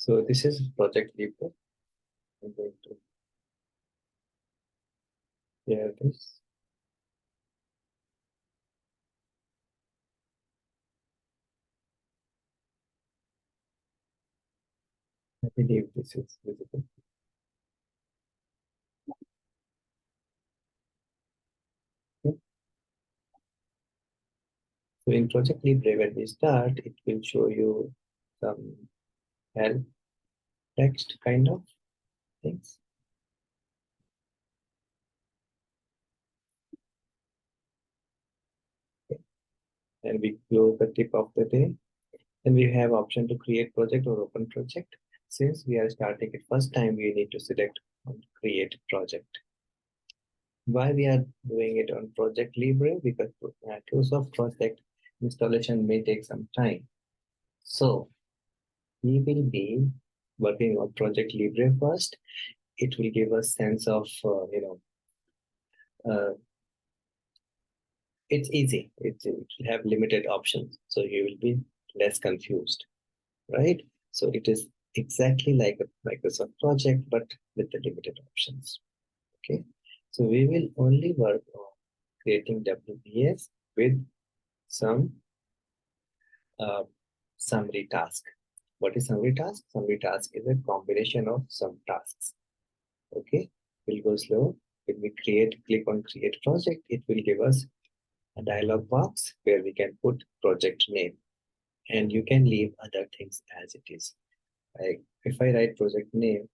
So this is Project Libre. I'm going to share this. I believe this is visible. Okay. So in Project Libre, when we start, it will show you some help text kind of things. Okay. And we close the tip of the day. Then we have option to create project or open project. Since we are starting it first time, we need to select on create project. Why we are doing it on Project Libre? Because Microsoft Project installation may take some time. So we will be working on Project Libre first. It will give us sense of, it's easy. It will have limited options. So you will be less confused, right? So it is exactly like a Microsoft project, but with the limited options. Okay. So we will only work on creating WBS with some summary task. What is summary task? Summary task is a combination of some tasks. Okay, we'll go slow. When we click on create project, it will give us a dialog box where we can put project name, and you can leave other things as it is. Like if I write project name,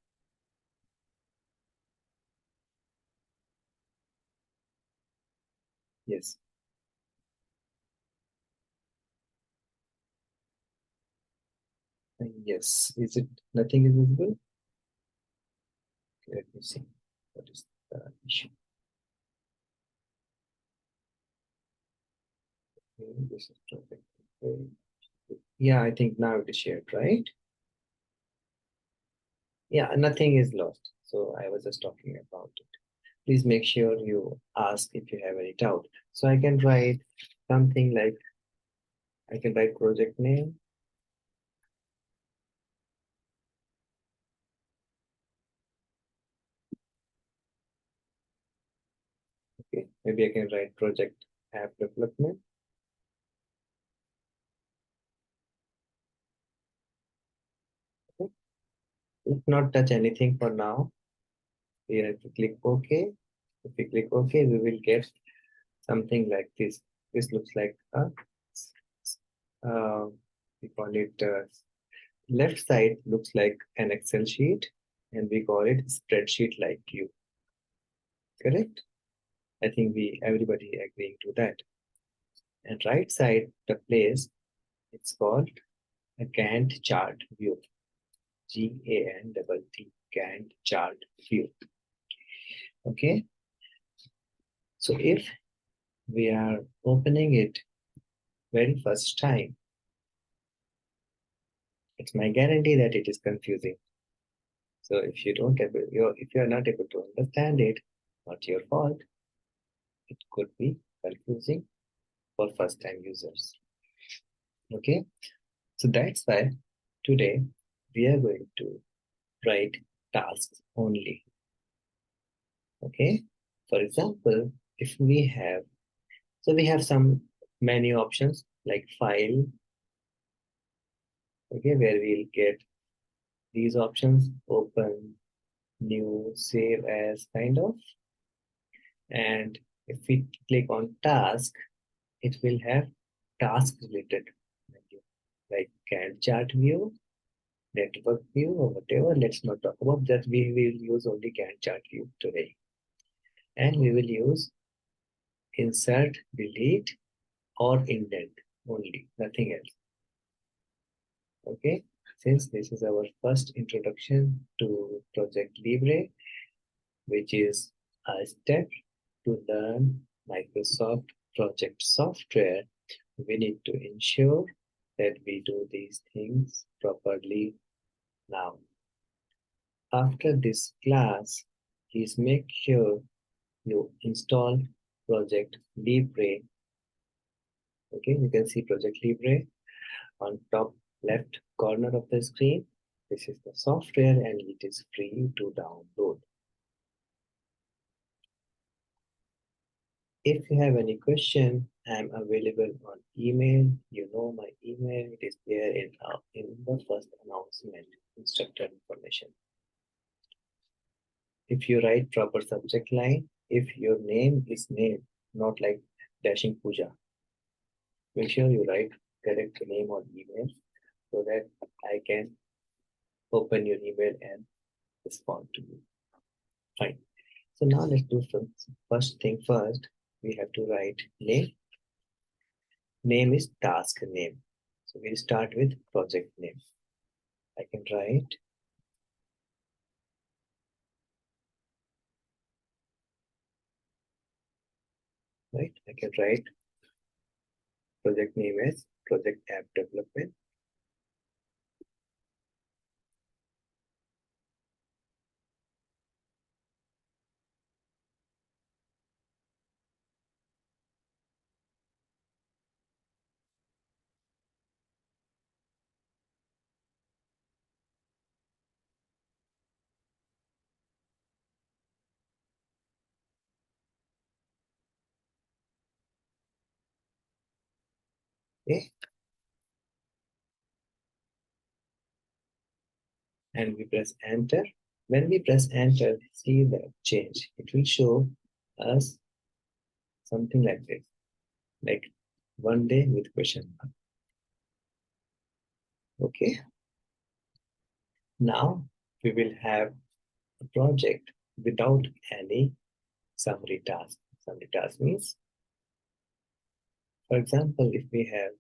yes, yes, is it nothing is visible? Let me see what is the issue. Okay, this is project. Okay. Yeah, I think now it is shared, right? Yeah, nothing is lost. So I was just talking about it. Please make sure you ask if you have any doubt. So I can write something like, I can write project name. Okay, maybe I can write project app development. Okay. Let's not touch anything for now. We have to click OK. If we click OK, we will get something like this. This looks like a, we call it left side looks like an Excel sheet, and we call it spreadsheet like view. Correct? I think everybody agreeing to that. And right side the place, it's called a Gantt chart view. Gantt Gantt chart view. Okay. So if we are opening it very first time, it's my guarantee that it is confusing. So if you don't able, if you are not able to understand it, not your fault. It could be confusing for first time users. Okay. So that's why today we are going to write tasks only. Okay. For example, if we have, so we have some menu options like file, okay, where we'll get these options, open, new, save as kind of. And if we click on task, it will have task related menu, like Gantt chart view, network view, or whatever. Let's not talk about that. We will use only Gantt chart view today. And we will use insert, delete, or indent only, nothing else. Okay, since this is our first introduction to Project Libre, which is a step to learn Microsoft project software, we need to ensure that we do these things properly now. After this class, please make sure you install Project Libre. Okay, you can see Project Libre on top left corner of the screen. This is the software and it is free to download. If you have any question, I'm available on email. You know my email. It is there in the first announcement, instructor information. If you write proper subject line, if your name is name, not like dashing puja, make sure you write correct name on email so that I can open your email and respond to you. Fine. So now let's do first thing first. We have to write name. Name is task name. So we'll start with project name. I can write I can write project name as project app development. Okay. And we press enter. When we press enter, see the change. It will show us something like this, like one day with question mark. Okay. Now we will have a project without any summary task. Summary task means, for example, if we have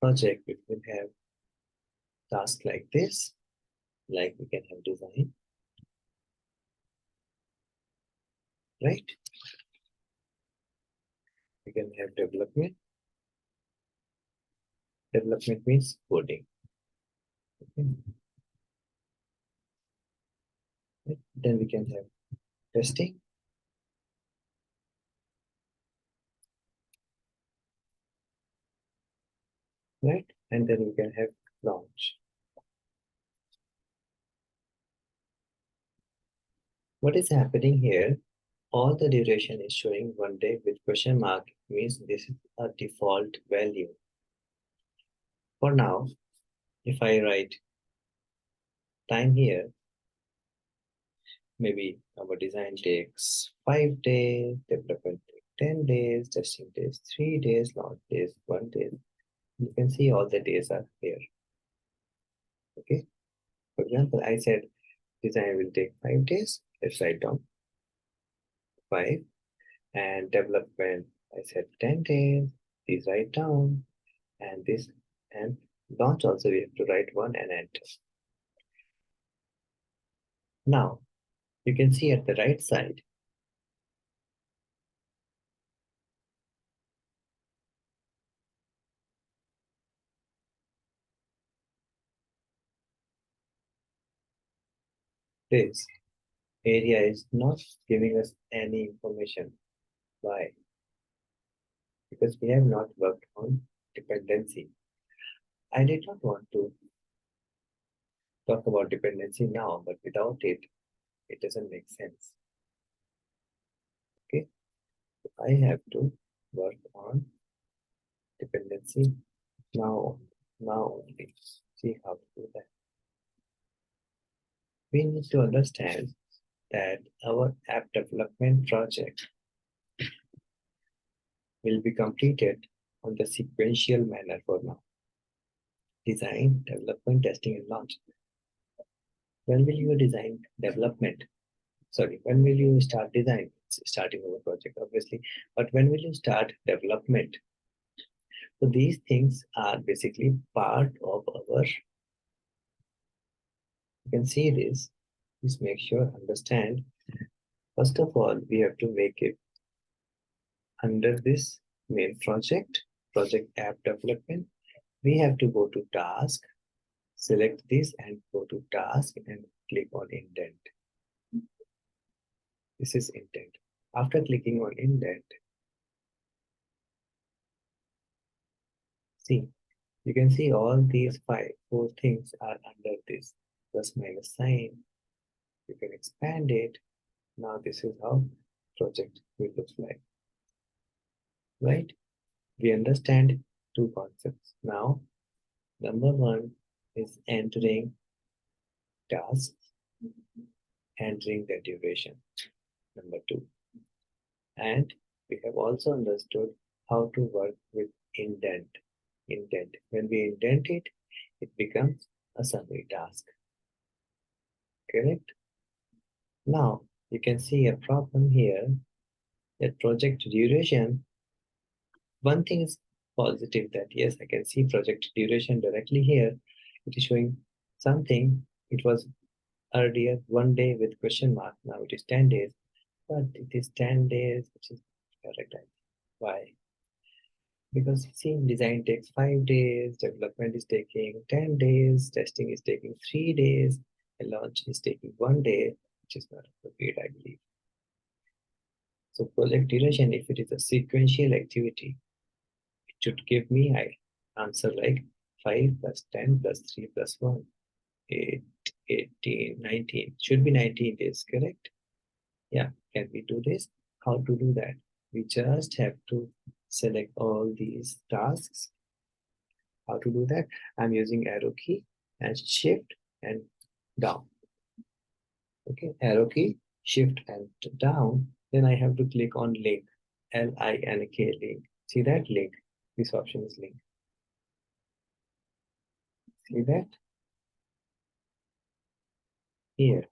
project, we will have tasks like this, like we can have design, right? We can have development. Development means coding. Okay. Right? Then we can have testing, right? And then we can have launch. What is happening here? All the duration is showing one day with question mark, means this is a default value. For now, if I write time here, maybe our design takes 5 days, development takes 10 days, testing takes 3 days, launch days 1 day. You can see all the days are here. Okay. For example, I said design will take 5 days. Let's write down 5. And development, I said 10 days. Please write down. And this, and launch also we have to write 1 and enter. Now, you can see at the right side, this area is not giving us any information. Why? Because we have not worked on dependency. I did not want to talk about dependency now, but without it, it doesn't make sense. Okay, so I have to work on dependency now, now only. See how to do that. We need to understand that our app development project will be completed on the sequential manner for now. Design, development, testing, and launch. When will you design development? Sorry, when will you start design? It's starting of a project, obviously. But when will you start development? So these things are basically part of our, you can see this. Please make sure, understand. First of all, we have to make it under this main project, project app development. We have to go to task, select this and go to task and click on indent. This is indent. After clicking on indent, see, you can see all these four things are under this plus minus sign. You can expand it. Now this is how project will look like, right? We understand two concepts. Now, number one is entering tasks, entering the duration. Number two. And we have also understood how to work with indent. Indent. When we indent it, it becomes a summary task. Correct? Now, you can see a problem here that project duration. One thing is positive that yes, I can see project duration directly here. It is showing something. It was earlier 1 day with question mark. Now it is 10 days, but it is 10 days, which is correct. Why? Because see, design takes 5 days, development is taking 10 days, testing is taking 3 days, and launch is taking 1 day, which is not appropriate, I believe. So project duration, if it is a sequential activity, it should give me an answer like 5 plus 10 plus 3 plus 1, 8, 18, 19. Should be 19 days, correct? Yeah, can we do this? How to do that? We just have to select all these tasks. How to do that? I'm using arrow key and shift and down. Okay, arrow key, shift and down. Then I have to click on link, L-I-N-K, link. See that link? This option is link. See that? Here.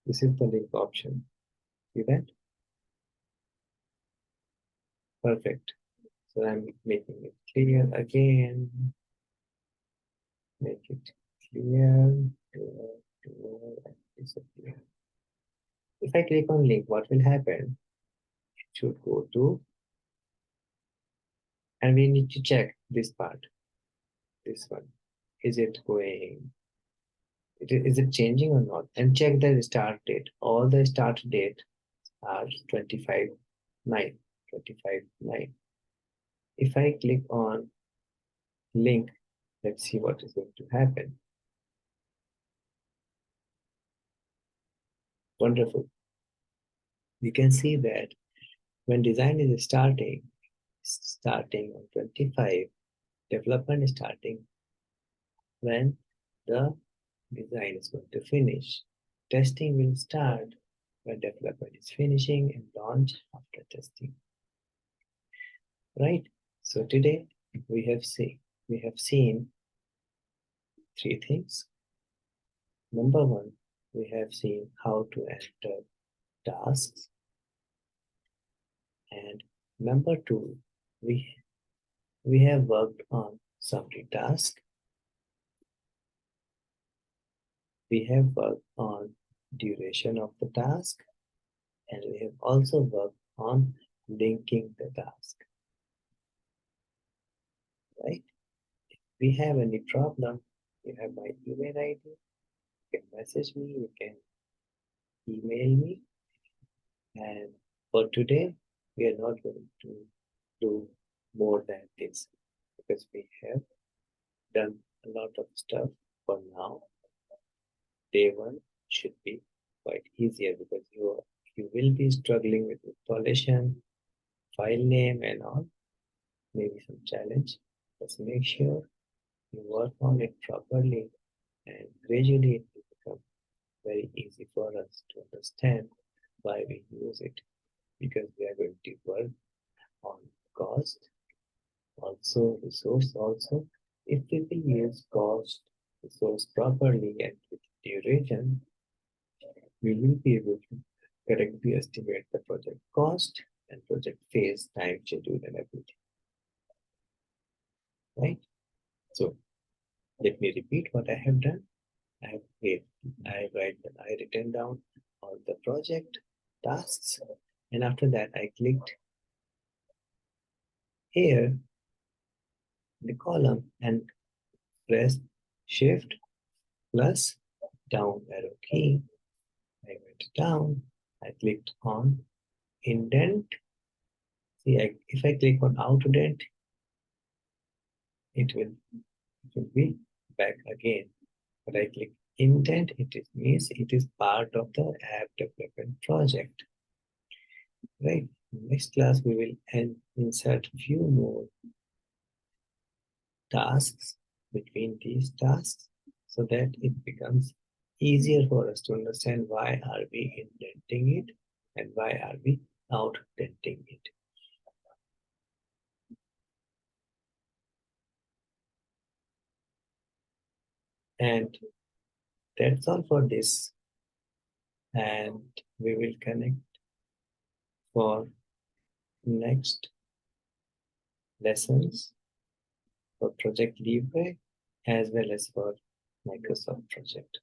This is the link option. See that? Perfect. So I'm making it clear again. Make it clear, clear, and disappear. If I click on link, what will happen? It should go to, and we need to check this part, this one. Is it going, is it changing or not? And check the start date. All the start date are 25/9, 25/9. If I click on link, let's see what is going to happen. Wonderful. We can see that when design is starting on 25, development is starting when the design is going to finish. Testing will start when development is finishing and launch after testing. Right? So today we have seen three things. Number one, we have seen how to enter tasks. And number two, we have worked on summary task. We have worked on duration of the task, and we have also worked on linking the task. Right? If we have any problem, you have my email ID. You can message me, you can email me. And for today, we are not going to do more than this because we have done a lot of stuff for now. Day one should be quite easier because you will be struggling with installation, file name and all, maybe some challenge. Just make sure you work on it properly and gradually it will become very easy for us to understand why we use it, because we are going to work on cost, also resource also. If we will use cost, resource properly and with duration, we will be able to correctly estimate the project cost and project phase, time, schedule, and everything. Right? So let me repeat what I have done. I have written down all the project tasks, and after that I clicked here in the column and press Shift plus down arrow key. I went down. I clicked on indent. See, if I click on outdent, it will be back again. But I click indent, means it is part of the app development project. Right. Next class we will insert few more tasks between these tasks so that it becomes easier for us to understand why are we indenting it and why are we outdenting it. And that's all for this. And we will connect for next lessons for Project Libre as well as for Microsoft project.